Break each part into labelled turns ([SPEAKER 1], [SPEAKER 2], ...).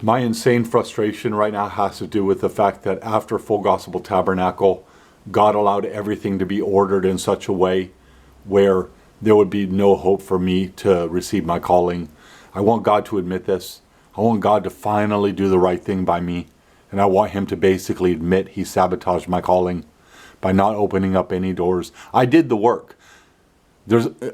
[SPEAKER 1] My insane frustration right now has to do with the fact that after Full Gospel Tabernacle, God allowed everything to be ordered in such a way where there would be no hope for me to receive my calling. I want God to admit this. I want God to finally do the right thing by me. And I want him to basically admit he sabotaged my calling by not opening up any doors. I did the work.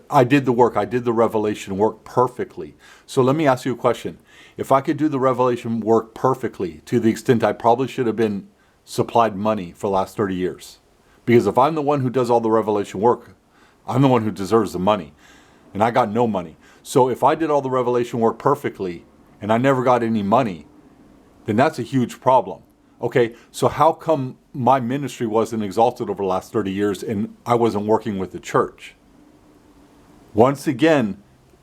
[SPEAKER 1] I did the work. I did the revelation work perfectly. So let me ask you a question. If I could do the revelation work perfectly to the extent I probably should have been supplied money for the last 30 years. Because if I'm the one who does all the revelation work, I'm the one who deserves the money. And I got no money. So if I did all the revelation work perfectly and I never got any money, then that's a huge problem. Okay, so how come my ministry wasn't exalted over the last 30 years and I wasn't working with the church? Once again,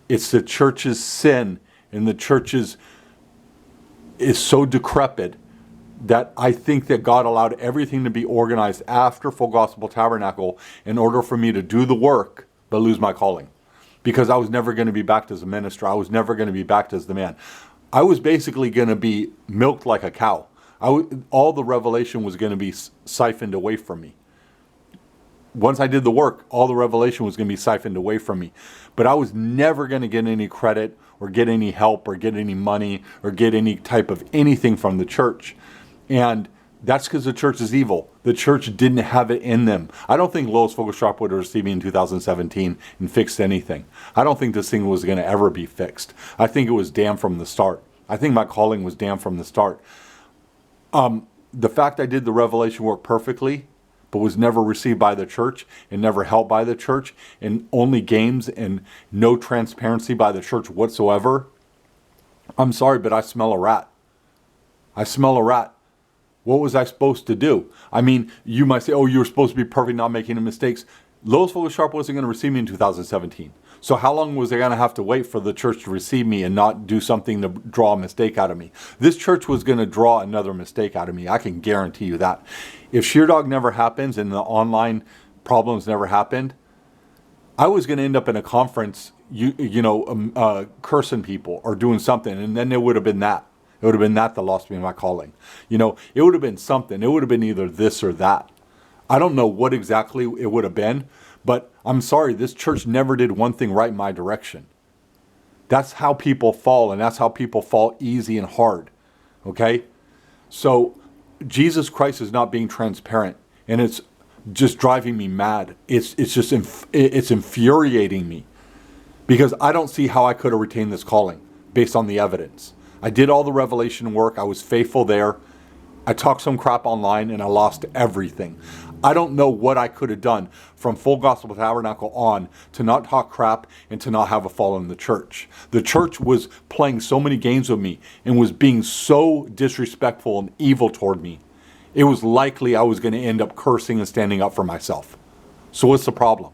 [SPEAKER 1] it's the church's sin, and the church is so decrepit that I think that God allowed everything to be organized after Full Gospel Tabernacle in order for me to do the work but lose my calling. Because I was never going to be backed as a minister. I was never going to be backed as the man. I was basically going to be milked like a cow. All the revelation was going to be siphoned away from me. Once I did the work, all the revelation was going to be siphoned away from me. But I was never going to get any credit or get any help or get any money or get any type of anything from the church. And that's because the church is evil. The church didn't have it in them. I don't think Lois Fogelstrop would have received me in 2017 and fixed anything. I don't think this thing was going to ever be fixed. I think it was damned from the start. I think my calling was damned from the start. The fact I did the revelation work perfectly, but was never received by the church and never helped by the church, and only games and no transparency by the church whatsoever. I'm sorry, but I smell a rat. I smell a rat. What was I supposed to do? I mean, you might say, oh, you were supposed to be perfect, not making any mistakes. Lois Fogelstrop wasn't going to receive me in 2017. So how long was I going to have to wait for the church to receive me and not do something to draw a mistake out of me? This church was going to draw another mistake out of me. I can guarantee you that. If Sheerdog never happens and the online problems never happened, I was going to end up in a conference, cursing people or doing something, and then it would have been that. It would have been that lost me in my calling. It would have been something. It would have been either this or that. I don't know what exactly it would have been, but I'm sorry, this church never did one thing right in my direction. That's how people fall, and that's how people fall easy and hard. Okay? So Jesus Christ is not being transparent, and it's just driving me mad. It's infuriating me because I don't see how I could have retained this calling based on the evidence. I did all the revelation work. I was faithful there. I talked some crap online and I lost everything. I don't know what I could have done from Full Gospel Tabernacle on to not talk crap and to not have a fall in the church. The church was playing so many games with me and was being so disrespectful and evil toward me. It was likely I was going to end up cursing and standing up for myself. So what's the problem?